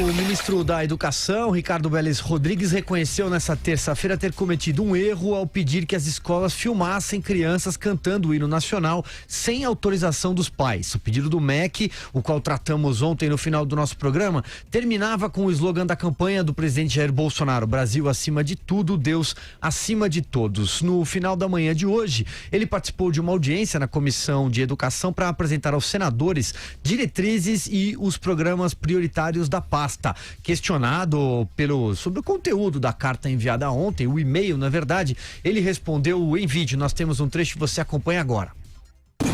O ministro da Educação, Ricardo Vélez Rodrigues, reconheceu nesta terça-feira ter cometido um erro ao pedir que as escolas filmassem crianças cantando o hino nacional sem autorização dos pais. O pedido do MEC, o qual tratamos ontem no final do nosso programa, terminava com o slogan da campanha do presidente Jair Bolsonaro: Brasil acima de tudo, Deus acima de todos. No final da manhã de hoje, ele participou de uma audiência na Comissão de Educação para apresentar aos senadores diretrizes e os programas prioritários da pasta. Questionado sobre o conteúdo da carta enviada ontem, o e-mail, na verdade, ele respondeu em vídeo. Nós temos um trecho que você acompanha agora.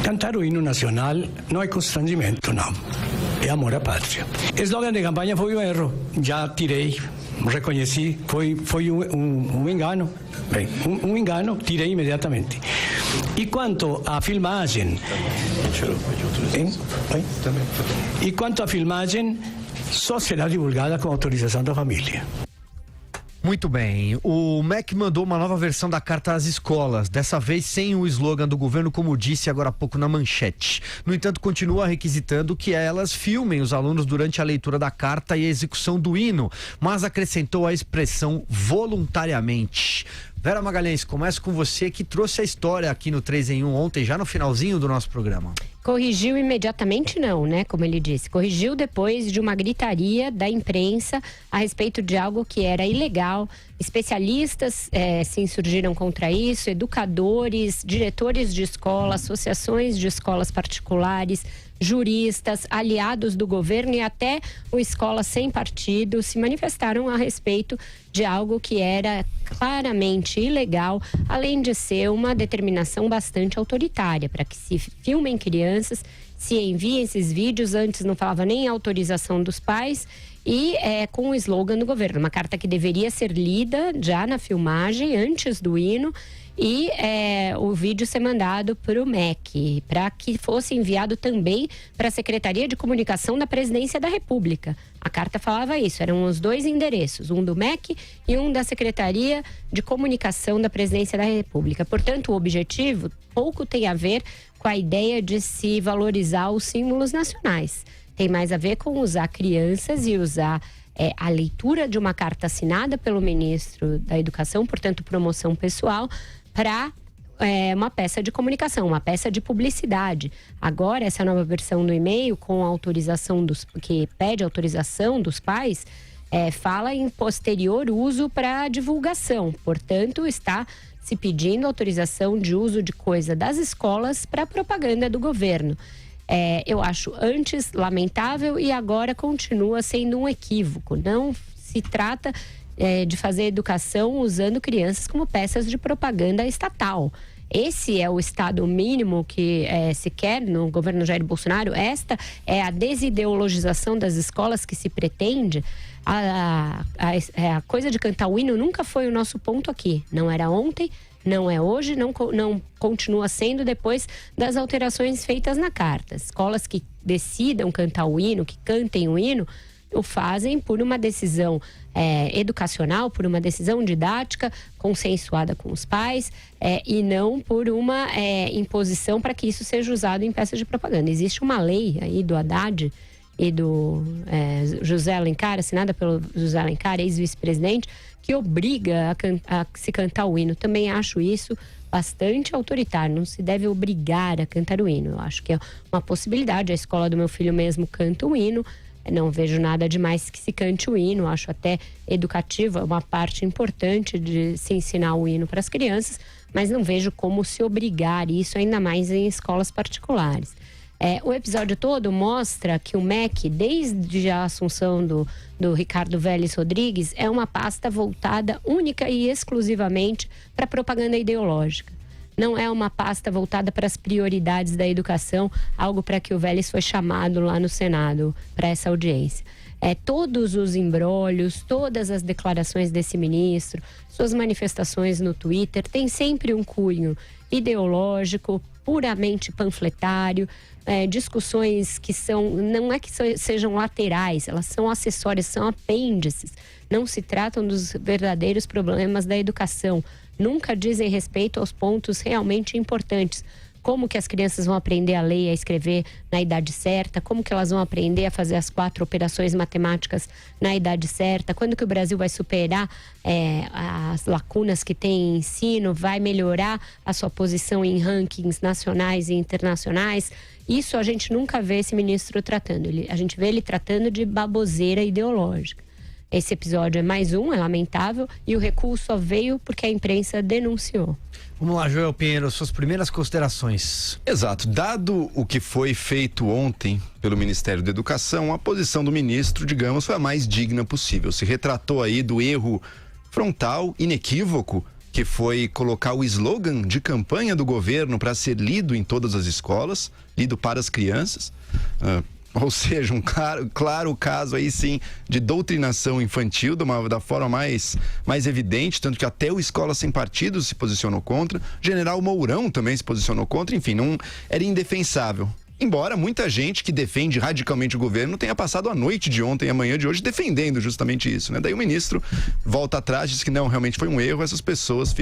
Cantar o hino nacional não é constrangimento, não. É amor à pátria. Slogan de campanha foi um erro. Já tirei, reconheci, foi um engano. Bem, um engano, tirei imediatamente. E quanto à filmagem... E quanto à filmagem, só será divulgada com autorização da família. Muito bem, o MEC mandou uma nova versão da carta às escolas, dessa vez sem o slogan do governo, como disse agora há pouco na manchete. No entanto, continua requisitando que elas filmem os alunos durante a leitura da carta e a execução do hino, mas acrescentou a expressão voluntariamente. Vera Magalhães, começo com você, que trouxe a história aqui no 3 em 1 ontem, já no finalzinho do nosso programa. Corrigiu imediatamente não, né? Como ele disse. Corrigiu depois de uma gritaria da imprensa a respeito de algo que era ilegal. Especialistas se insurgiram contra isso, educadores, diretores de escola, associações de escolas particulares, juristas, aliados do governo e até o Escola Sem Partido se manifestaram a respeito de algo que era claramente ilegal, além de ser uma determinação bastante autoritária para que se filmem crianças, se enviem esses vídeos. Antes não falava nem autorização dos pais e com o slogan do governo, uma carta que deveria ser lida já na filmagem antes do hino e o vídeo ser mandado para o MEC, para que fosse enviado também para a Secretaria de Comunicação da Presidência da República. A carta falava isso, eram os dois endereços, um do MEC e um da Secretaria de Comunicação da Presidência da República. Portanto, o objetivo pouco tem a ver com a ideia de se valorizar os símbolos nacionais. Tem mais a ver com usar crianças e usar a leitura de uma carta assinada pelo ministro da Educação, portanto, promoção pessoal, para uma peça de comunicação, uma peça de publicidade. Agora, essa nova versão do e-mail, com autorização que pede autorização dos pais, fala em posterior uso para divulgação. Portanto, está se pedindo autorização de uso de coisa das escolas para propaganda do governo. Eu acho antes lamentável e agora continua sendo um equívoco. Não se trata de fazer educação usando crianças como peças de propaganda estatal. Esse é o estado mínimo que se quer no governo Jair Bolsonaro. Esta é a desideologização das escolas que se pretende. A coisa de cantar o hino nunca foi o nosso ponto aqui. Não era ontem, não é hoje, não continua sendo depois das alterações feitas na carta. Escolas que decidam cantar o hino, que cantem o hino, o fazem por uma decisão educacional, por uma decisão didática consensuada com os pais e não por uma imposição para que isso seja usado em peças de propaganda. Existe uma lei aí do Haddad e do José Alencar, assinada pelo José Alencar, ex-vice-presidente, que obriga a se cantar o hino. Também acho isso bastante autoritário, não se deve obrigar a cantar o hino. Eu acho que é uma possibilidade, a escola do meu filho mesmo canta o hino, não vejo nada demais que se cante o hino, acho até educativo, é uma parte importante de se ensinar o hino para as crianças, mas não vejo como se obrigar isso, ainda mais em escolas particulares. O episódio todo mostra que o MEC, desde a assunção do Ricardo Vélez Rodrigues, é uma pasta voltada única e exclusivamente para propaganda ideológica. Não é uma pasta voltada para as prioridades da educação, algo para que o Vélez foi chamado lá no Senado para essa audiência. Todos os imbrólios, todas as declarações desse ministro, suas manifestações no Twitter, tem sempre um cunho ideológico, puramente panfletário, discussões que não é que sejam laterais, elas são acessórias, são apêndices, não se tratam dos verdadeiros problemas da educação, nunca dizem respeito aos pontos realmente importantes, como que as crianças vão aprender a ler e a escrever na idade certa, como que elas vão aprender a fazer as 4 operações matemáticas na idade certa, quando que o Brasil vai superar as lacunas que tem em ensino, vai melhorar a sua posição em rankings nacionais e internacionais. Isso a gente nunca vê esse ministro tratando. A gente vê ele tratando de baboseira ideológica. Esse episódio é mais um, é lamentável, e o recuo só veio porque a imprensa denunciou. Vamos lá, Joel Pinheiro, suas primeiras considerações. Exato. Dado o que foi feito ontem pelo Ministério da Educação, a posição do ministro, digamos, foi a mais digna possível. Se retratou aí do erro frontal, inequívoco, que foi colocar o slogan de campanha do governo para ser lido em todas as escolas, lido para as crianças. Ou seja, um claro caso aí sim de doutrinação infantil da forma mais evidente, tanto que até o Escola Sem Partido se posicionou contra, General Mourão também se posicionou contra, enfim, não era indefensável. Embora muita gente que defende radicalmente o governo tenha passado a noite de ontem e a manhã de hoje defendendo justamente isso, né? Daí o ministro volta atrás, diz que não, realmente foi um erro, essas pessoas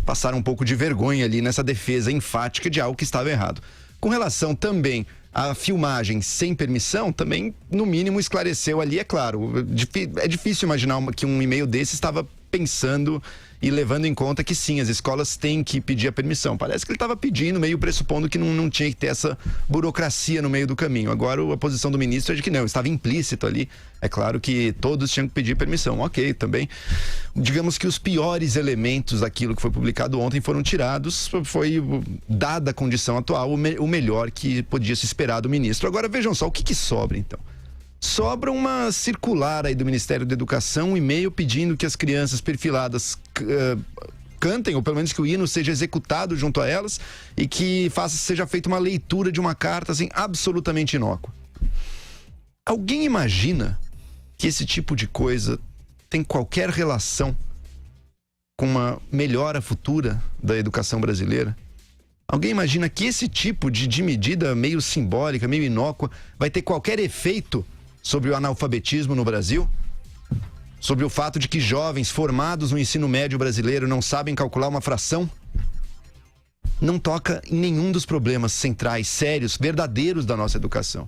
passaram um pouco de vergonha ali nessa defesa enfática de algo que estava errado. Com relação também à filmagem sem permissão, também, no mínimo, esclareceu ali, é claro. É difícil imaginar que um e-mail desse estava pensando e levando em conta que sim, as escolas têm que pedir a permissão. Parece que ele estava pedindo, meio pressupondo que não tinha que ter essa burocracia no meio do caminho. Agora a posição do ministro é de que não, estava implícito ali. É claro que todos tinham que pedir permissão. Ok, também. Digamos que os piores elementos daquilo que foi publicado ontem foram tirados. Foi, dada a condição atual, o melhor que podia se esperar do ministro. Agora vejam só, o que sobra então? Sobra uma circular aí do Ministério da Educação, um e-mail pedindo que as crianças perfiladas cantem, ou pelo menos que o hino seja executado junto a elas e que seja feita uma leitura de uma carta assim, absolutamente inócua. Alguém imagina que esse tipo de coisa tem qualquer relação com uma melhora futura da educação brasileira? Alguém imagina que esse tipo de medida meio simbólica, meio inócua, vai ter qualquer efeito sobre o analfabetismo no Brasil? Sobre o fato de que jovens formados no ensino médio brasileiro não sabem calcular uma fração? Não toca em nenhum dos problemas centrais, sérios, verdadeiros da nossa educação.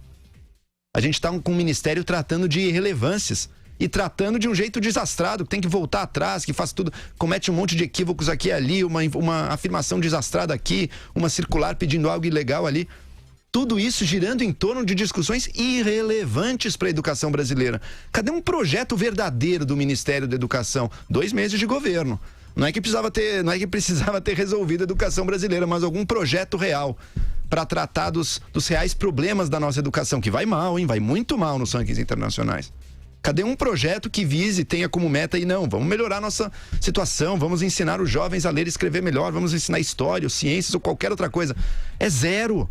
A gente está com o Ministério tratando de irrelevâncias e tratando de um jeito desastrado, que tem que voltar atrás, que faz tudo, comete um monte de equívocos aqui e ali, uma afirmação desastrada aqui, uma circular pedindo algo ilegal ali. Tudo isso girando em torno de discussões irrelevantes para a educação brasileira. Cadê um projeto verdadeiro do Ministério da Educação? 2 meses de governo. Não é que precisava ter resolvido a educação brasileira, mas algum projeto real para tratar dos reais problemas da nossa educação, que vai mal, hein? Vai muito mal nos rankings internacionais. Cadê um projeto que vise e tenha como meta aí, não, vamos melhorar nossa situação, vamos ensinar os jovens a ler e escrever melhor, vamos ensinar história, ou ciências ou qualquer outra coisa. É zero.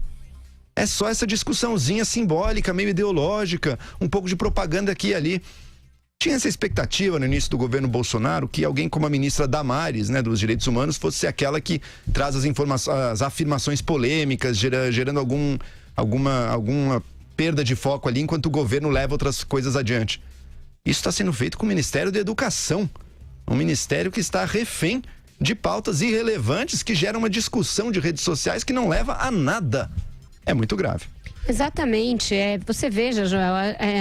É só essa discussãozinha simbólica, meio ideológica, um pouco de propaganda aqui e ali. Tinha essa expectativa no início do governo Bolsonaro que alguém como a ministra Damares, né, dos Direitos Humanos, fosse ser aquela que traz as afirmações polêmicas, gerando alguma perda de foco ali, enquanto o governo leva outras coisas adiante. Isso está sendo feito com o Ministério da Educação, um ministério que está refém de pautas irrelevantes que geram uma discussão de redes sociais que não leva a nada. É muito grave. Exatamente. Você veja, Joel,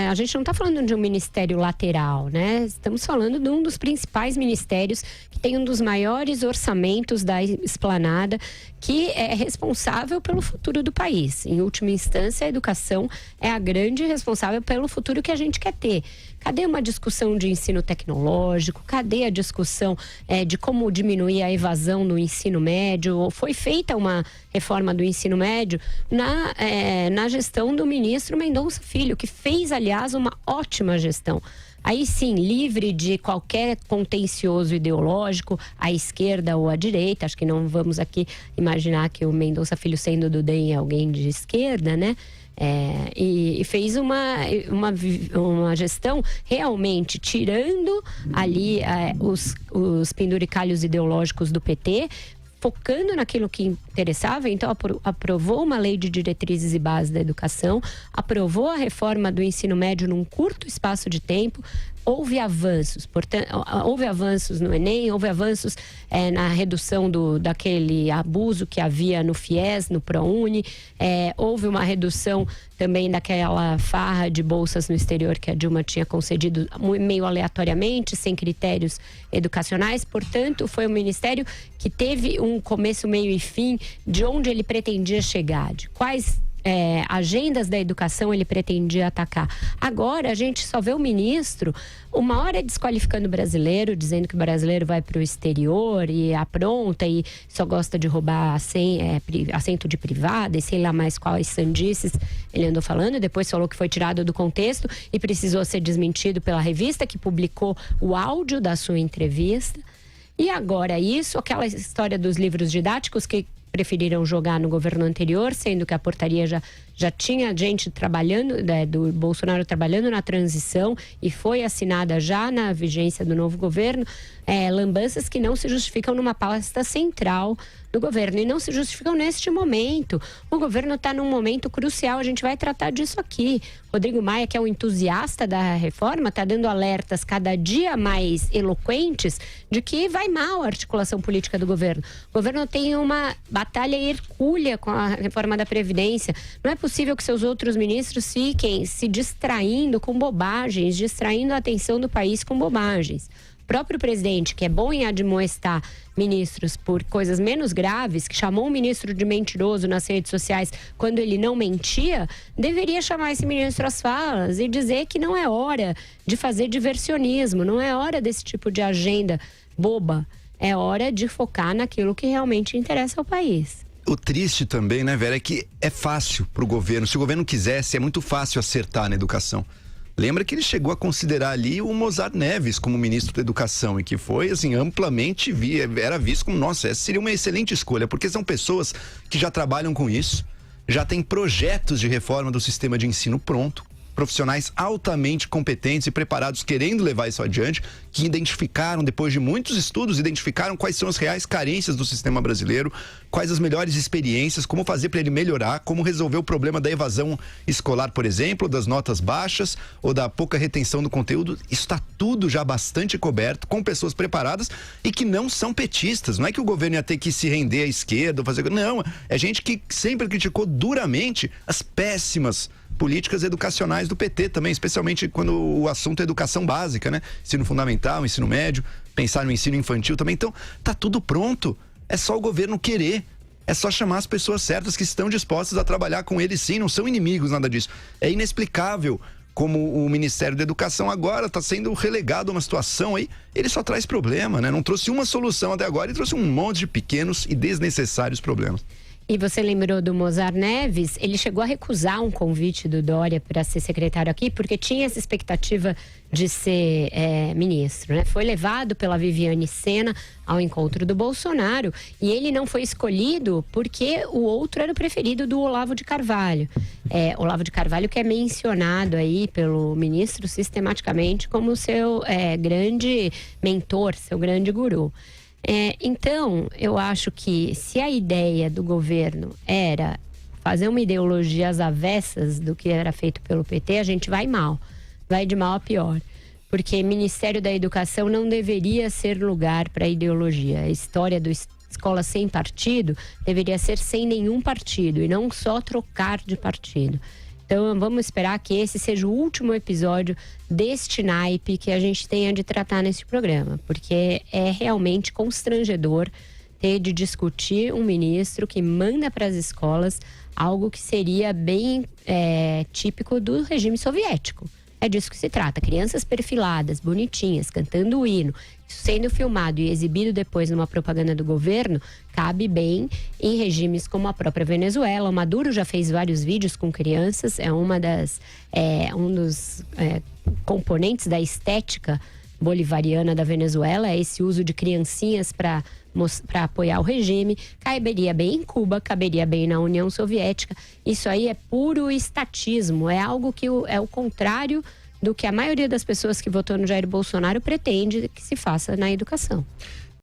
a gente não está falando de um ministério lateral, né? Estamos falando de um dos principais ministérios que tem um dos maiores orçamentos da esplanada, que é responsável pelo futuro do país. Em última instância, a educação é a grande responsável pelo futuro que a gente quer ter. Cadê uma discussão de ensino tecnológico? Cadê a discussão de como diminuir a evasão no ensino médio? Foi feita uma reforma do ensino médio na gestão do ministro Mendonça Filho, que fez, aliás, uma ótima gestão. Aí sim, livre de qualquer contencioso ideológico, à esquerda ou à direita. Acho que não vamos aqui imaginar que o Mendonça Filho, sendo do DEM, é alguém de esquerda, né? E fez uma gestão realmente tirando ali os penduricalhos ideológicos do PT, focando naquilo que interessava. Então aprovou uma lei de diretrizes e bases da educação, aprovou a reforma do ensino médio num curto espaço de tempo, houve avanços, portanto, houve avanços no Enem, houve avanços na redução daquele abuso que havia no FIES, no ProUni, houve uma redução também daquela farra de bolsas no exterior que a Dilma tinha concedido meio aleatoriamente, sem critérios educacionais. Portanto, foi um ministério que teve um começo, meio e fim de onde ele pretendia chegar, de quais agendas da educação ele pretendia atacar. Agora a gente só vê o ministro uma hora desqualificando o brasileiro, dizendo que o brasileiro vai para o exterior e apronta e só gosta de roubar assento de privada e sei lá mais quais sandices ele andou falando. Depois falou que foi tirado do contexto e precisou ser desmentido pela revista que publicou o áudio da sua entrevista. E agora isso, aquela história dos livros didáticos que preferiram jogar no governo anterior, sendo que a portaria já tinha gente trabalhando, do Bolsonaro trabalhando na transição e foi assinada já na vigência do novo governo, lambanças que não se justificam numa pasta central do governo e não se justificam neste momento. O governo está num momento crucial, a gente vai tratar disso aqui. Rodrigo Maia, que é um entusiasta da reforma, está dando alertas cada dia mais eloquentes de que vai mal a articulação política do governo. O governo tem uma batalha hercúlea com a reforma da Previdência. Não é possível que seus outros ministros fiquem se distraindo com bobagens, distraindo a atenção do país com bobagens. O próprio presidente, que é bom em admoestar ministros por coisas menos graves, que chamou um ministro de mentiroso nas redes sociais quando ele não mentia, deveria chamar esse ministro às falas e dizer que não é hora de fazer diversionismo, não é hora desse tipo de agenda boba, é hora de focar naquilo que realmente interessa ao país. O triste também, né, Vera, é que é fácil pro governo. Se o governo quisesse, é muito fácil acertar na educação. Lembra que ele chegou a considerar ali o Mozart Neves como ministro da Educação e que foi, assim, amplamente era visto como, nossa, essa seria uma excelente escolha, porque são pessoas que já trabalham com isso, já têm projetos de reforma do sistema de ensino pronto, profissionais altamente competentes e preparados querendo levar isso adiante, que identificaram, depois de muitos estudos, identificaram quais são as reais carências do sistema brasileiro, quais as melhores experiências, como fazer para ele melhorar, como resolver o problema da evasão escolar, por exemplo, das notas baixas ou da pouca retenção do conteúdo. Isso está tudo já bastante coberto, com pessoas preparadas e que não são petistas. Não é que o governo ia ter que se render à esquerda ou fazer... Não, é gente que sempre criticou duramente as péssimas políticas educacionais do PT também, especialmente quando o assunto é educação básica, né? Ensino fundamental, ensino médio, pensar no ensino infantil também. Então, tá tudo pronto. É só o governo querer. É só chamar as pessoas certas que estão dispostas a trabalhar com ele, sim. Não são inimigos, nada disso. É inexplicável como o Ministério da Educação agora está sendo relegado a uma situação aí. Ele só traz problema, né? Não trouxe uma solução até agora e trouxe um monte de pequenos e desnecessários problemas. E você lembrou do Mozart Neves, ele chegou a recusar um convite do Dória para ser secretário aqui, porque tinha essa expectativa de ser ministro, né? Foi levado pela Viviane Sena ao encontro do Bolsonaro e ele não foi escolhido porque o outro era o preferido do Olavo de Carvalho. Olavo de Carvalho, que é mencionado aí pelo ministro sistematicamente como seu grande mentor, seu grande guru. Então, eu acho que se a ideia do governo era fazer uma ideologia às avessas do que era feito pelo PT, a gente vai mal, vai de mal a pior. Porque Ministério da Educação não deveria ser lugar para ideologia. A história do escola sem partido deveria ser sem nenhum partido e não só trocar de partido. Então, vamos esperar que esse seja o último episódio deste naipe que a gente tenha de tratar nesse programa, porque é realmente constrangedor ter de discutir um ministro que manda para as escolas algo que seria bem típico do regime soviético. É disso que se trata, crianças perfiladas, bonitinhas, cantando o hino, sendo filmado e exibido depois numa propaganda do governo, cabe bem em regimes como a própria Venezuela. O Maduro já fez vários vídeos com crianças, um dos componentes da estética bolivariana da Venezuela, é esse uso de criancinhas para apoiar o regime. Caberia bem em Cuba, caberia bem na União Soviética. Isso aí é puro estatismo, é algo que é o contrário do que a maioria das pessoas que votou no Jair Bolsonaro pretende que se faça na educação.